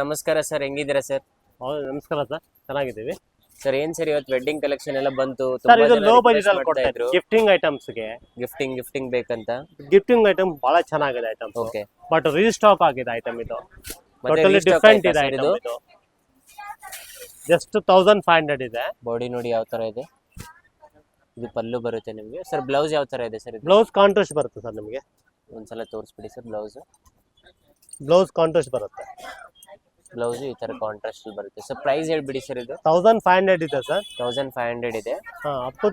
ನಮಸ್ಕಾರ sir, ಹೆಂಗಿದ್ದೀರಾ sir? ಹೌದು, ನಮಸ್ಕಾರ ಸರ್, ಚೆನ್ನಾಗಿದ್ದೀವಿ ಸರ್. ಏನ್ ಸರ್, ಇವತ್ತು ವೆಡ್ಡಿಂಗ್ ಕಲೆಕ್ಷನ್ ಎಲ್ಲ ಬಂತು. ಸರ್. ಇದು ಲೋ ಬಜೆಟ್ ಅಲ್ಲಿ ಕೊಡ್ತಾ ಇದ್ರು ಗಿಫ್ಟಿಂಗ್ ಐಟಮ್ಸ್ ಗೆ. ಗಿಫ್ಟಿಂಗ್ ಬೇಕಂತ ಗಿಫ್ಟಿಂಗ್ ಐಟಮ್ ಬಹಳ ಚೆನ್ನಾಗಿದೆ ಐಟಮ್. ಓಕೆ, ಬಟ್ ರೀಸ್ಟಾಕ್ ಆಗಿದೆ ಐಟಮ್. ಇದು ಮತ್ತೆ ಟೋಟಲಿ restock ಡಿಫರೆಂಟ್ ಆಯ್ತಾ ಇದೆ sir ಐಟಮ್. ಇದು ಜಸ್ಟ್ 1500 ಇದೆ. ಬಾಡಿ ನೋಡಿ ಯಾವ ತರ ಇದೆ. ಇದು ಪಲ್ಲು ಬರುತ್ತೆ ನಿಮ್ಗೆ ಸರ್. ಬ್ಲೌಸ್ ಯಾವ ತರ ಇದೆ ಸರ್? ಬ್ಲೌಸ್ ಕಾಂಟ್ರಾಸ್ಟ್ ಬರುತ್ತೆ ಸರ್ ನಿಮಗೆ. ಒಂದ್ಸಲ ತೋರಿಸ್ಬಿಡಿ ಸರ್. ಬ್ಲೌಸ್ ಕಾಂಟ್ರಾಸ್ಟ್ ಬರುತ್ತೆ. ಬ್ಲೌಸ್ ಈ ತರ ಕಾಂಟ್ರಾಸ್ಟ್ ಬರುತ್ತೆ ಸರ್. ಪ್ರೈಸ್ ಹೇಳ್ಬಿಡಿ ಸರ್. ಇದು 1500 ಇದೆ ಸರ್. 1500 ಇದೆ. ಅಪ್ ಟು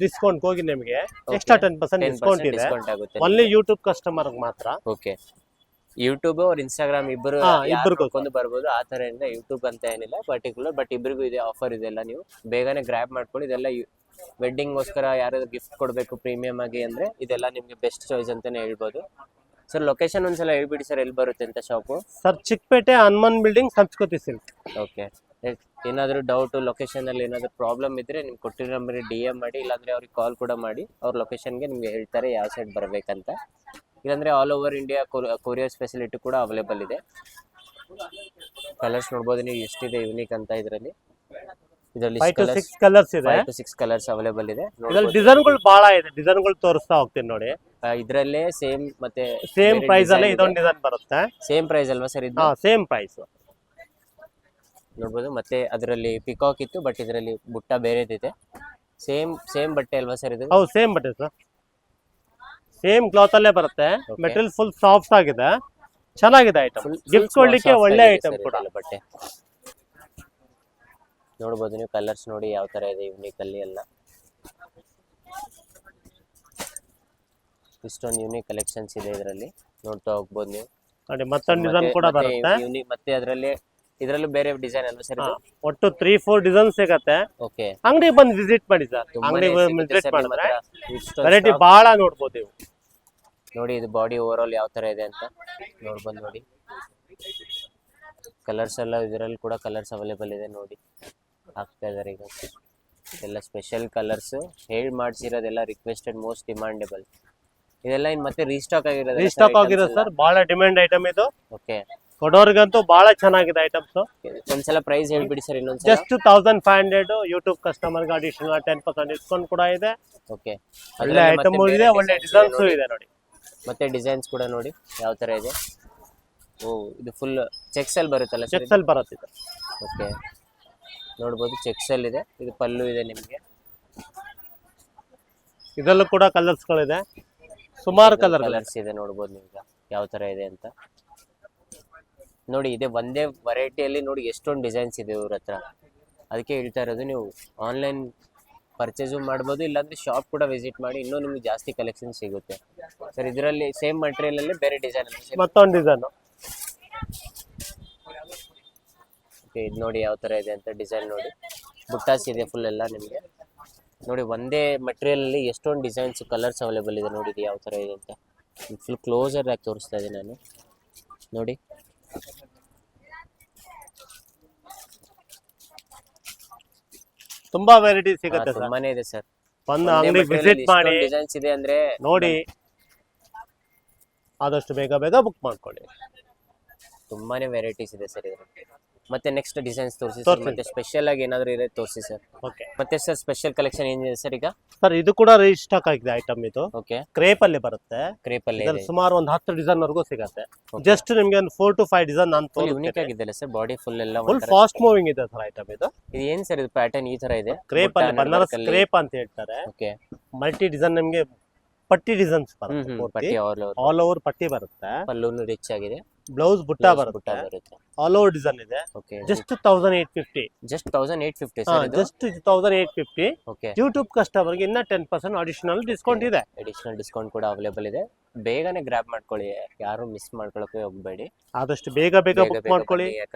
ಡಿಸ್ಕೌಂಟ್ ಹೋಗಿ ನಿಮಗೆ ಎಕ್ಸ್ಟ್ರಾ 10% ಡಿಸ್ಕೌಂಟ್ ಇದೆ. ಡಿಸ್ಕೌಂಟ್ ಆಗುತ್ತೆ ಓನ್ಲಿ ಯೂಟ್ಯೂಬ್ ಕಸ್ಟಮರ್ ಮಾತ್ರ. ಓಕೆ, ಯೂಟ್ಯೂಬ್ ಅವ್ರ ಇನ್ಸ್ಟಾಗ್ರಾಮ್ ಇಬ್ಬರಿಗೂ ಬರ್ಬೋದು. ಆ ತರ ಇಂದ ಯೂಟ್ಯೂಬ್ ಅಂತ ಏನಿಲ್ಲ ಪರ್ಟಿಕ್ಯುಲರ್, ಬಟ್ ಇಬ್ಬರಿಗೂ ಇದೆ ಆಫರ್. ಇದೆಲ್ಲ ನೀವು ಬೇಗನೆ ಗ್ರ್ಯಾಬ್ ಮಾಡ್ಕೊಳ್ಳಿ. ಇದೆಲ್ಲ ವೆಡ್ಡಿಂಗ್ ಗೋಸ್ಕರ ಯಾರಾದ್ರೂ ಗಿಫ್ಟ್ ಕೊಡಬೇಕು ಪ್ರೀಮಿಯಂ ಆಗಿ ಅಂದ್ರೆ ಇದೆಲ್ಲ ನಿಮ್ಗೆ ಬೆಸ್ಟ್ ಚಾಯ್ಸ್ ಅಂತಾನೆ ಹೇಳ್ಬೋದು ಸರ್. ಲೊಕೇಶನ್ ಒಂದ್ಸಲ ಹೇಳ್ಬಿಡಿ ಸರ್, ಎಲ್ಲಿ ಬರುತ್ತೆ ಅಂತ shop? Sir, Chickpet Hanuman building, Samskruthi silk. Okay, ಏನಾದರೂ ಡೌಟ್ ಲೊಕೇಶನ್ ಅಲ್ಲಿ ಏನಾದರೂ ಪ್ರಾಬ್ಲಮ್ ಇದ್ರೆ ನಿಮ್ಗೆ ಕೊಟ್ಟಿರೋ ನಂಬರಿಗೆ DM ಮಾಡಿ, ಇಲ್ಲಾಂದ್ರೆ ಅವ್ರಿಗೆ ಕಾಲ್ ಕೂಡ ಮಾಡಿ. ಅವ್ರ ಲೊಕೇಶನ್ಗೆ ನಿಮ್ಗೆ ಹೇಳ್ತಾರೆ ಯಾವ ಸೈಡ್ ಬರಬೇಕಂತ. ಇಲ್ಲಾಂದ್ರೆ all over India couriers facility ಕೂಡ ಅವೈಲೇಬಲ್ ಇದೆ. ಕಲರ್ಸ್ ನೋಡ್ಬೋದು ನೀವು ಎಷ್ಟಿದೆ ಯೂನಿಕ್ ಅಂತ. ಇದರಲ್ಲಿ 5 to 6 ಕಲರ್ಸ್ ಇದೆ. 5 to 6 ಕಲರ್ಸ್ ಅವೈಲೇಬಲ್ ಇದೆ. ಇದರಲ್ಲಿ ಡಿಸೈನ್ಗಳು ಬಹಳ ಇದೆ. ಡಿಸೈನ್ಗಳು ತೋರಿಸ್ತಾ ಹೋಗ್ತೀನಿ ನೋಡಿ. ಇದರಲ್ಲೇ ಸೇಮ್ ಮತ್ತೆ ಸೇಮ್ ಪ್ರೈಸ್ ಅಲ್ಲೇ ಇದೊಂದು ಡಿಸೈನ್ ಬರುತ್ತೆ. ಸೇಮ್ ಪ್ರೈಸ್ ಅಲ್ವಾ ಸರ್ ಇದು? ಸೇಮ್ ಪ್ರೈಸ್ ನೋಡ್ಬೋದು. ಮತ್ತೆ ಅದರಲ್ಲಿ ಪಿಕಾಕ್ ಇತ್ತು, ಬಟ್ ಇದರಲ್ಲಿ ಬುಟ್ಟ ಬೇರೆದಿದೆ. ಸೇಮ್ ಬಟ್ಟೆ ಅಲ್ವಾ ಸರ್ ಇದು? ಹೌದು, ಸೇಮ್ ಬಟ್ಟೆ ಸರ್. ಸೇಮ್ ಕ್ಲಾತ್ ಅಲ್ಲೇ ಬರುತ್ತೆ. ಮೆಟೀರಿಯಲ್ ಫುಲ್ ಸಾಫ್ಟ್ ಆಗಿದೆ, ಚೆನ್ನಾಗಿದೆ ಐಟಮ್. ಗಿಫ್ಟ್ ಕೊಡ್ಲಿಕ್ಕೆ ಒಳ್ಳೆ ಐಟಮ್ ಕೂಡ. ಬಟ್ಟೆ ನೋಡ್ಬೋದು ನೀವು. ಕಲರ್ಸ್ ನೋಡಿ ಯಾವ ತರ ಇದೆ ಯೂನಿಕ್ ಅಲ್ಲಿ ಎಲ್ಲ. ಇಷ್ಟೊಂದು ಯೂನಿಕ್ ಕಲೆಕ್ಷನ್ಸ್ ಇದೆ ಇದರಲ್ಲಿ, ನೋಡ್ತಾ ಹೋಗ್ಬೋದು ನೀವು ನೋಡಿ. ಮತ್ತೊಂದು ಡಿಸೈನ್ ಕೂಡ ಬರುತ್ತೆ. ಮತ್ತೆ ಇದರಲ್ಲೂ ಬೇರೆ ಡಿಸೈನ್ ಅಲ್ವಾ ಸರ್? ಒಟ್ಟು 3-4 ಡಿಸೈನ್ ಸಿಗತ್ತೆ. ಓಕೆ, ಅಂಗಡಿ ಬಂದು ವಿಸಿಟ್ ಮಾಡಿ ಸರ್. ಅಂಗಡಿ ವಿಸಿಟ್ ಮಾಡಿದ್ರೆ ವೆರೈಟಿ ಬಹಳ ನೋಡ್ಬೋದು ನೀವು. ನೋಡಿ ಇದು ಬಾಡಿ ಓವರ್ ಆಲ್ ಯಾವ ತರ ಇದೆ ಅಂತ ನೋಡ್ಬೋದು. ನೋಡಿ ಕಲರ್ಸ್ ಎಲ್ಲ ಇದರಲ್ಲಿ ಕೂಡ ಕಲರ್ಸ್ ಅವೈಲೇಬಲ್ ಇದೆ. ನೋಡಿ ಹಾಕ್ತಾ ಇದಾರೆ ಈಗ ಎಲ್ಲ ಸ್ಪೆಷಲ್ ಕಲರ್ಸ್. ಹೇಳಿ ಮಾಡಿಸಿರೋದೆಲ್ಲ ರಿಕ್ವೆಸ್ಟೆಡ್, ಮೋಸ್ಟ್ ಡಿಮಾಂಡೇಬಲ್. ಇದೆಲ್ಲ ಇನ್ ಮತ್ತೆ ರೀಸ್ಟಾಕ್ ಆಗಿರೋದು ಸರ್. ಬಹಳ ಡಿಮ್ಯಾಂಡ್ ಐಟಮ್ ಇದು. ಓಕೆ, ಕೊಡೋರ್ಗಂತೂ ಬಹಳ ಚೆನ್ನಾಗಿದೆ ಐಟಮ್ಸ್. ಒಂದ್ಸಲ ಪ್ರೈಸ್ ಹೇಳ್ಬಿಡಿ ಸರ್ ಇನ್ನೊಂದ್ಸಲ. ಜಸ್ಟ್ 1500. ಯೂಟ್ಯೂಬ್ ಕಸ್ಟಮರ್ ಗೆ ಅಡಿಷನಲ್ 10% ಡಿಸ್ಕೌಂಟ್ ಕೂಡ ಇದೆ. ಓಕೆ, ಒಳ್ಳೆ ಐಟಮ್ ಇದೆ, ಒಳ್ಳೆ ಡಿಸೈನ್ಸ್ ಇದೆ ನೋಡಿ. ಮತ್ತೆ ಡಿಸೈನ್ಸ್ ಕೂಡ ನೋಡಿ ಯಾವ ತರ ಇದೆ. ಓ, ಇದು ಫುಲ್ ಚೆಕ್ಸ್ ಅಲ್ಲಿ ಬರುತ್ತಲ್ಲ ಸರ್? ಚೆಕ್ಸ್ ಅಲ್ಲಿ ಬರುತ್ತೆ. ಓಕೆ, ನೋಡ್ಬೋದು ಚೆಕ್ಸ್ ಅಲ್ಲಿ ಇದೆ. ಇದು ಪಲ್ಲು ಇದೆ ನಿಮಗೆ. ಇದರಲ್ಲೂ ಕೂಡ ಕಲರ್ಸ್ ಗಳಿದೆ, ಸುಮಾರು ಕಲರ್ಸ್ ಇದೆ. ನೋಡ್ಬೋದು ನೀವು ಯಾವ ತರ ಇದೆ ಅಂತ. ನೋಡಿ ಇದೆ ಒಂದೇ ವೆರೈಟಿಯಲ್ಲಿ ನೋಡಿ ಎಷ್ಟೊಂದು ಡಿಸೈನ್ಸ್ ಇದೆ ಇವ್ರ ಹತ್ರ. ಅದಕ್ಕೆ ಹೇಳ್ತಾ ಇರೋದು, ನೀವು ಆನ್ಲೈನ್ ಪರ್ಚೇಸು ಮಾಡ್ಬೋದು, ಇಲ್ಲಾಂದ್ರೆ ಶಾಪ್ ಕೂಡ ವಿಸಿಟ್ ಮಾಡಿ, ಇನ್ನೂ ನಿಮ್ಗೆ ಜಾಸ್ತಿ ಕಲೆಕ್ಷನ್ ಸಿಗುತ್ತೆ ಸರ್. ಇದರಲ್ಲಿ ಸೇಮ್ ಮಟೀರಿಯಲ್ ಅಲ್ಲಿ ಬೇರೆ ಡಿಸೈನ್. ಮತ್ತೊಂದು ಡಿಸೈನ್. ಓಕೆ, ಇದು ನೋಡಿ ಯಾವ ತರ ಇದೆ ಅಂತ. ಡಿಸೈನ್ ನೋಡಿ, ಬುಟ್ಟಾಸ್ ಇದೆ ಫುಲ್ ಎಲ್ಲ ನಿಮಗೆ. ನೋಡಿ ಒಂದೇ ಮಟೀರಿಯಲ್ ಅಲ್ಲಿ ಎಷ್ಟೊಂದು ಡಿಸೈನ್ಸ್ ಕಲರ್ಸ್ ಅವೈಲೇಬಲ್ ಇದೆ. ನೋಡಿ ಇದು ಯಾವ ತರ ಇದೆ ಅಂತ ಫುಲ್ ಕ್ಲೋಸರ್ ಆಗಿ ತೋರಿಸ್ತಾ ಇದ್ದೀನಿ ನಾನು. ನೋಡಿ ತುಂಬಾ ವೆರೈಟಿ ಸಿಗುತ್ತೆ, ತುಂಬಾನೇ ಇದೆ ಸರ್. ಒಂದು ಅಂಗಡಿ ವಿಸಿಟ್ ಮಾಡಿ, ಡಿಸೈನ್ಸ್ ಇದೆ ಅಂದ್ರೆ ನೋಡಿ. ಆದಷ್ಟು ಬೇಗ ಬುಕ್ ಮಾಡ್ಕೊಳ್ಳಿ. ತುಂಬಾನೇ ವೆರೈಟೀಸ್ ಇದೆ ಸರ್ ಇದರಲ್ಲಿ. ಮತ್ತೆ ನೆಕ್ಸ್ಟ್ ಡಿಸೈನ್ಸ್ ತೋರಿಸಿ. ಮತ್ತೆ ಸ್ಪೆಷಲ್ ಆಗಿ ಏನಾದರೂ ಇದೆ ತೋರಿಸಿ ಸರ್. ಓಕೆ, ಮತ್ತೆ ಸರ್ ಸ್ಪೆಷಲ್ ಕಲೆಕ್ಷನ್ ಏನಿದೆ ಸರ್ ಈಗ? ಸರ್, ಇದು ಕೂಡ ರೀಸ್ಟಾಕ್ ಆಗಿದೆ ಐಟಮ್. ಇದು ಓಕೆ, ಕ್ರೇಪ್ ಅಲ್ಲಿ ಬರುತ್ತೆ. ಕ್ರೇಪ್ ಅಲ್ಲಿ ಸುಮಾರು ಒಂದು 10 ಡಿಸೈನ್ ವರೆಗೂ ಸಿಗುತ್ತೆ. ಜಸ್ಟ್ ನಿಮ್ಗೆ ಒಂದು 4 to 5 ಡಿಸೈನ್ ನಾನು ಯೂನಿಕ್ ಆಗಿದೆ ಸರ್. ಬಾಡಿ ಫುಲ್ ಎಲ್ಲ ಫುಲ್ ಫಾಸ್ಟ್ ಮೂವಿಂಗ್ ಇದೆ ಸರ್ ಐಟಮ್. ಇದು ಏನ್ ಸರ್ ಇದು ಪ್ಯಾಟರ್ನ್ ಈ ತರ ಇದೆ? ಕ್ರೇಪ್ ಅಲ್ಲಿ, ಬನಾರಸ್ ಕ್ರೇಪ್ ಅಂತ ಹೇಳ್ತಾರೆ. ಓಕೆ, ಮಲ್ಟಿ ಡಿಸೈನ್ ನಿಮ್ಗೆ ಪಟ್ಟಿ ಡಿಸೈನ್ಸ್ ಬರುತ್ತೆ. ಆಲ್ ಓವರ್ ಪಟ್ಟಿ ಬರುತ್ತೆ. ಪಲ್ಲುನು ರಿಚ್ ಆಗಿದೆ. ಬ್ಲೌಸ್ ಬುಟ್ಟ ಬರುತ್ತೆ. ಆಲ್ ಓವರ್ ಡಿಸೈನ್ ಇದೆ. Just 1850. Just 1850 sir. Just 1850. Okay, YouTube customer ಗೆ ಇನ್ನ 10% ಅಡಿಷನಲ್ ಡಿಸ್ಕೌಂಟ್ ಇದೆ. ಅಡಿಷನಲ್ ಡಿಸ್ಕೌಂಟ್ ಕೂಡ ಅವೈಲೇಬಲ್ ಇದೆ. ಬೇಗನೆ ಗ್ರಾಬ್ ಮಾಡ್ಕೊಳ್ಳಿ, ಯಾರು ಮಿಸ್ ಮಾಡ್ಕೊಳ್ಳೋಕೆ ಹೋಗಬೇಡಿ. ಆದಷ್ಟು ಬೇಗ ಬುಕ್ ಮಾಡ್ಕೊಳ್ಳಿ.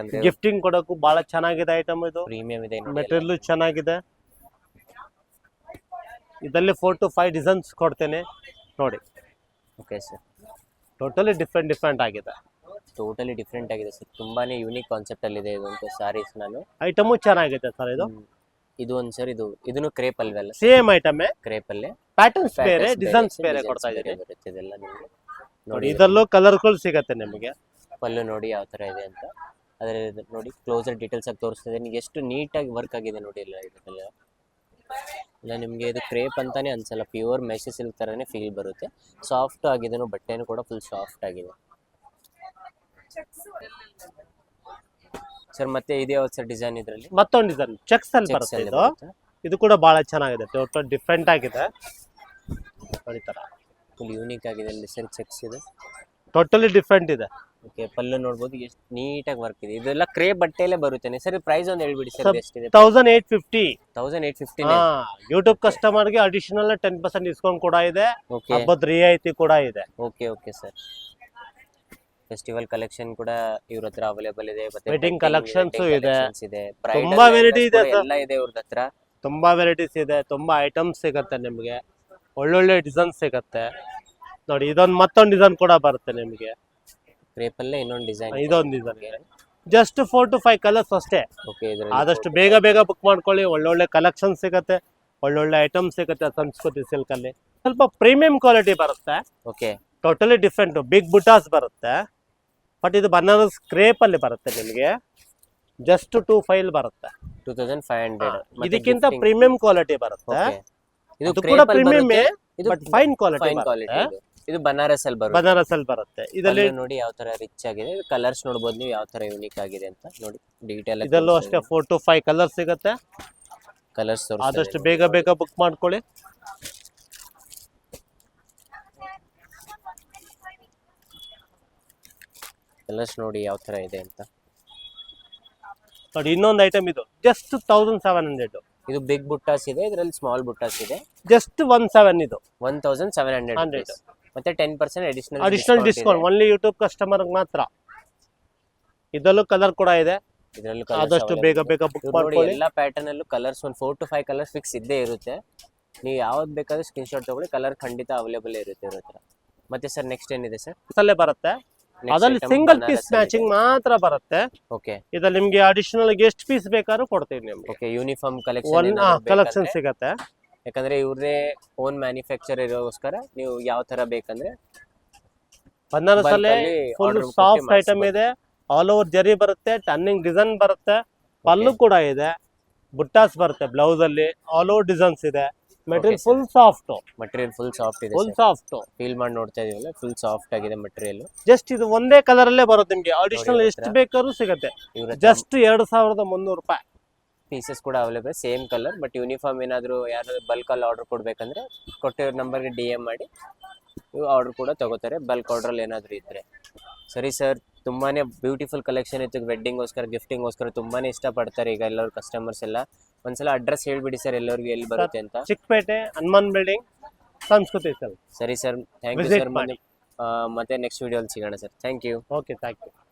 ಗಿಫ್ಟಿಂಗ್ ಕೊಡೋಕು ಬಹಳ ಚೆನ್ನಾಗಿದೆ ಐಟಮ್. ಇದು ಪ್ರೀಮಿಯಂ ಇದೆ. ಮೆಟೀರಿಯಲ್ ಚೆನ್ನಾಗಿದೆ. ಇದರಲ್ಲಿ 4 to 5 ಡಿಸೈನ್ಸ್ ಕೊಡ್ತೇನೆ ನೋಡಿ. ಓಕೆ ಸರ್, ಟೋಟಲಿ ಡಿಫ್ರೆಂಟ್ ಆಗಿದೆ. ಟೋಟಲಿ ಡಿಫ್ರೆಂಟ್ ಆಗಿದೆ ಸರ್. ತುಂಬಾನೇ ಯೂನಿಕ್ ಕಾನ್ಸೆಪ್ಟ್ ಅಲ್ಲಿ ಇದೆ ಇದು ಸಾರೀಸ್. ನಾನು ಐಟಮು ಚೆನ್ನಾಗಿದೆ ಸರ್. ಇದು ಒಂದು ಸರ್, ಇದನ್ನು ಕ್ರೇಪ್ ಅಲ್ವಲ್ಲ? ಸೇಮ್ ಐಟಮ್, ಕ್ರೇಪ್ ಅಲ್ಲೇ ಪ್ಯಾಟರ್ನ್ಸ್ ಬೇರೆ, ಡಿಸೈನ್ಸ್ ಬೇರೆ ಕೊಡ್ತಾ ಇದ್ದಾರೆ. ಇದೆಲ್ಲ ನಿಮಗೆ ನೋಡಿ. ಇದರಲ್ಲೂ ಕಲರ್ಗಳು ಸಿಗತ್ತೆ ನಿಮಗೆ. ಪಲ್ಲು ನೋಡಿ ಯಾವ ತರ ಇದೆ ಅಂತ. ಅದ್ರ ನೋಡಿ ಕ್ಲೋಸರ್ ಡೀಟೇಲ್ಸ್ ಆಗಿ ತೋರಿಸ್ತಿದೆ, ನಿಮ್ಗೆ ಎಷ್ಟು ನೀಟಾಗಿ ವರ್ಕ್ ಆಗಿದೆ ನೋಡಿ ಎಲ್ಲ ಇದೆಲ್ಲ. ಇಲ್ಲ ನಿಮಗೆ ಇದು ಕ್ರೇಪ್ ಅಂತಾನೆ ಅನ್ಸಲ್ಲ, ಪ್ಯೂರ್ ಮೆಶ್ ಸಿಲ್ಕ್ ಥರನೇ ಫೀಲ್ ಬರುತ್ತೆ. ಸಾಫ್ಟ್ ಆಗಿದೆ, ಬಟ್ಟೆನೂ ಕೂಡ ಫುಲ್ ಸಾಫ್ಟ್ ಆಗಿದೆ ಸರ್. ಮತ್ತೆ ಇದೆ ಯಾವ್ದು ಸರ್ ಡಿಸೈನ್ ಇದರಲ್ಲಿ? ಮತ್ತೊಂದು ಡಿಸೈನ್ ಚೆಕ್ಸ್ ಅಲ್ಲಿ ಬರುತ್ತೆ ಇದು. ಇದು ಕೂಡ ಬಹಳ ಚೆನ್ನಾಗಿದೆ, ಟೋಟಲ್ ಡಿಫ್ರೆಂಟ್ ಆಗಿದೆ ನೋಡಿ ತರ. ಫುಲ್ ಯೂನಿಕ್ ಆಗಿದೆ ಸರ್, ಚೆಕ್ಸ್ ಇದೆ, ಟೋಟಲಿ ಡಿಫ್ರೆಂಟ್ ಇದೆ. ಓಕೆ, ಪಲ್ಲು ನೋಡ್ಬೋದು ಎಷ್ಟು ನೀಟಾಗಿ ವರ್ಕ್ ಇದೆ. ಇದೆಲ್ಲ ಕ್ರೇಪ್ ಬಟ್ಟೆಯಲ್ಲೇ ಬರುತ್ತೇನೆ ಸರ್. ಪ್ರೈಸ್ ಒಂದು ಹೇಳ್ಬಿಡಿ ಸರ್, ಎಷ್ಟಿದೆ? 1850. 1850. ಯೂಟ್ಯೂಬ್ ಕಸ್ಟಮರ್ ಗೆ ಅಡಿಷನಲ್ 10% ಡಿಸ್ಕೌಂಟ್ ಕೂಡ ಇದೆ, ಹಬ್ಬದ ರಿಯಾಯಿತಿ ಕೂಡ ಇದೆ. Okay okay sir. Festival collection ಕೂಡ ಇವ್ರ ಹತ್ರ ಅವೈಲೇಬಲ್ ಇದೆ, ಮತ್ತೆ ವೆಡ್ಡಿಂಗ್ ಕಲೆಕ್ಷನ್ಸ್ ಇದೆ, ತುಂಬಾ ವೆರೈಟಿ ಇದೆ ಸರ್, ಎಲ್ಲ ಇದೆ ಇವ್ರ ಹತ್ರ. ತುಂಬಾ ವೆರೈಟೀಸ್ ಇದೆ, ತುಂಬಾ ಐಟಮ್ಸ್ ಸಿಗುತ್ತೆ ನಿಮಗೆ, ಒಳ್ಳೊಳ್ಳೆ ಡಿಸೈನ್ ಸಿಗುತ್ತೆ ನೋಡಿ. ಇದೊಂದು ಮತ್ತೊಂದು ಡಿಸೈನ್ ಕೂಡ ಬರುತ್ತೆ ನಿಮಗೆ, ಕ್ರೇಪ್ ಅಲ್ಲೇ ಇನ್ನೊಂದು ಡಿಸೈನ್, ಇದೊಂದು ಡಿಸೈನ್. ಜಸ್ಟ್ 4 to 5 ಕಲರ್ಸ್ ಅಷ್ಟೇ. ಓಕೆ, ಆದಷ್ಟು ಬೇಗ ಬೇಗ ಬುಕ್ ಮಾಡ್ಕೊಳ್ಳಿ, ಒಳ್ಳೊಳ್ಳೆ ಕಲೆಕ್ಷನ್ ಸಿಗುತ್ತೆ, ಒಳ್ಳೊಳ್ಳೆ ಐಟಮ್ ಸಿಗುತ್ತೆ ಸಂಸ್ಕೃತಿ ಸಿಲ್ಕ್ ಅಲ್ಲಿ. ಸ್ವಲ್ಪ ಪ್ರೀಮಿಯಂ ಕ್ವಾಲಿಟಿ ಬರುತ್ತೆ. ಓಕೆ, ಟೋಟಲಿ ಡಿಫ್ರೆಂಟ್, ಬಿಗ್ ಬುಟಾಸ್ ಬರುತ್ತೆ. ಬಟ್ ಇದು ಬನಾರಸ್ ಕ್ರೇಪ್ ಅಲ್ಲಿ ಬರುತ್ತೆ ನಿಮಗೆ, ಜಸ್ಟ್ 2500 ಬರುತ್ತೆ, 2500. ಇದಕ್ಕಿಂತ ಪ್ರೀಮಿಯಂ ಕ್ವಾಲಿಟಿ ಬರುತ್ತೆ. ಇದು ಕೂಡ ಪ್ರೀಮಿಯಂ, ಬಟ್ ಫೈನ್ ಕ್ವಾಲಿಟಿ ಬರುತ್ತೆ. ಇದು ಬನಾರಸ್ ಅಲ್ಲಿ ಬರುತ್ತೆ, ಬನಾರಸ್ ಅಲ್ಲಿ ಬರುತ್ತೆ. ಇದರಲ್ಲಿ ನೋಡಿ ಯಾವ ತರ ರಿಚ್ ಆಗಿದೆ, ಕಲರ್ಸ್ ನೋಡಬಹುದು ನೀವು ಯಾವ ತರ ಯೂನಿಕ್ ಆಗಿದೆ ಅಂತ ನೋಡಿ. ಡೀಟೇಲ್ ಇದರಲ್ಲೂ ಅಷ್ಟೇ 4 to 5 ಕಲರ್ಸ್ ಸಿಗುತ್ತೆ. ಕಲರ್ಸ್ ಆದಷ್ಟು ಬೇಗ ಬೇಗ ಬುಕ್ ಮಾಡ್ಕೊಳ್ಳಿ. ಕಲರ್ಸ್ ನೋಡಿ ಯಾವ ತರ ಇದೆ ಅಂತ ನೋಡಿ. ಇನ್ನೊಂದು ಐಟಮ್ ಇದು ಜಸ್ಟ್ 1700. ಇದು ಬಿಗ್ ಬುಟ್ಟಾಸ್ ಇದೆ, ಇದರಲ್ಲಿ ಸ್ಮಾಲ್ ಬುಟ್ಟಾಸ್ ಇದೆ. ಜಸ್ಟ್ 17 ಇದು 1700. ಮತ್ತೆ 10% additional discount only YouTube customer ಮಾತ್ರ. ಇದರಲ್ಲೂ ಕಲರ್ ಕೂಡ ಇದೆ, ಇದರಲ್ಲೂ ಆದಷ್ಟು ಬೇಗ ಬೇಗ ಬುಕ್ ಮಾಡ್ಕೊಳ್ಳಿ. ಎಲ್ಲ ಪ್ಯಾಟರ್ನ್ ಅಲ್ಲೂ ಕಲರ್ಸ್ ಒಂದು 4 to 5 ಕಲರ್ಸ್ ಫಿಕ್ಸ್ ಇದ್ದೇ ಇರುತ್ತೆ. ನೀವು ಯಾವ್ದು ಬೇಕಾದ್ರೂ ಸ್ಕ್ರೀನ್ ಶಾಟ್ ತಗೊಳ್ಳಿ, ಕಲರ್ ಖಂಡಿತ ಅವೈಲೇಬಲ್ ಇರುತ್ತೆ ಇವ್ರ ಹತ್ರ. ಮತ್ತೆ ಸರ್ ನೆಕ್ಸ್ಟ್ ಏನಿದೆ ಸರ್? ಅಲ್ಲೇ ಬರುತ್ತೆ, ಅದರಲ್ಲಿ ಸಿಂಗಲ್ ಪೀಸ್ ಮ್ಯಾಚಿಂಗ್ ಮಾತ್ರ ಬರುತ್ತೆ. ಓಕೆ, ಇದ್ರಲ್ಲಿ ನಿಮ್ಗೆ ಅಡಿಷನಲ್ ಎಷ್ಟು ಪೀಸ್ ಬೇಕಾದ್ರೂ ಕೊಡ್ತೀವಿ ನಿಮ್ಗೆ. ಓಕೆ, ಯೂನಿಫಾರ್ಮ್ ಕಲೆಕ್ಷನ್ ಕಲೆಕ್ಷನ್ ಸಿಗತ್ತೆ. ಯಾಕಂದ್ರೆ ಇವ್ರದೇ ಓನ್ ಮ್ಯಾನುಫ್ಯಾಕ್ಚರ್ ಇರೋಗೋಸ್ಕರ ನೀವು ಯಾವ ತರ ಬೇಕಂದ್ರೆ ಬನಾರಸ್ ಅಲ್ಲೇ ಫುಲ್ ಸಾಫ್ಟ್ ಐಟಮ್ ಇದೆ, ಆಲ್ ಓವರ್ ಜರಿ ಬರುತ್ತೆ, ಟರ್ನಿಂಗ್ ಡಿಸೈನ್ ಬರುತ್ತೆ, ಪಲ್ಲು ಕೂಡ ಇದೆ, ಬುಟ್ಟಾಸ್ ಬರುತ್ತೆ ಬ್ಲೌಸ್ ಅಲ್ಲಿ, ಆಲ್ ಓವರ್ ಡಿಸೈನ್ಸ್ ಇದೆ. Material full soft, material full soft ಇದೆ, ಫುಲ್ ಸಾಫ್ಟ್ ಫೀಲ್ ಮಾಡಿ ನೋಡ್ತಾ ಇದೀವಲ್ಲ, ಫುಲ್ ಸಾಫ್ಟ್ ಆಗಿದೆ ಮಟೀರಿಯಲ್. ಜಸ್ಟ್ ಇದು ಒಂದೇ ಕಲರ್ ಅಲ್ಲೇ ಬರುತ್ತೆ ನಿಮ್ಗೆ, ಅಡಿಷನಲ್ ಎಷ್ಟು ಬೇಕಾದ್ರೂ ಸಿಗುತ್ತೆ. ಜಸ್ಟ್ 2300 ರೂಪಾಯಿ. ಪೀಸಸ್ ಕೂಡ available same colour, but uniform ಏನಾದ್ರು ಯಾರಾದ್ರೂ ಬಲ್ಕ್ ಅಲ್ಲಿ ಆರ್ಡರ್ ಕೊಡ್ಬೇಕಂದ್ರೆ ಕೊಟ್ಟಿರೋ ನಂಬರ್ಗೆ DM ಮಾಡಿ ನೀವು ಆರ್ಡರ್ ಕೂಡ ತಗೋತಾರೆ, ಬಲ್ಕ್ ಆರ್ಡರ್ ಏನಾದ್ರು ಇದ್ರೆ. ಸರಿ ಸರ್, ತುಂಬಾನೇ ಬ್ಯೂಟಿಫುಲ್ ಕಲೆಕ್ಷನ್ ಇತ್ತು, ವೆಡ್ಡಿಂಗ್ಗೋಸ್ಕರ ಗಿಫ್ಟಿಂಗ್ಗೋಸ್ಕರ ತುಂಬಾನೇ ಇಷ್ಟಪಡ್ತಾರೆ ಈಗ ಎಲ್ಲರೂ ಕಸ್ಟಮರ್ಸ್ ಎಲ್ಲ. ಒಂದ್ಸಲ ಅಡ್ರೆಸ್ ಹೇಳ್ಬಿಡಿ ಸರ್ ಎಲ್ಲರಿಗೂ ಎಲ್ಲಿ ಬರುತ್ತೆ ಅಂತ. Chickpet Hanuman building, Samskruthi sir. ಸರಿ ಸರ್, ಥ್ಯಾಂಕ್ ಯು ಸರ್. ಮತ್ತೆ ನೆಕ್ಸ್ಟ್ ವಿಡಿಯೋಲಿ ಸಿಗೋಣ sir. Thank you. Okay, thank you.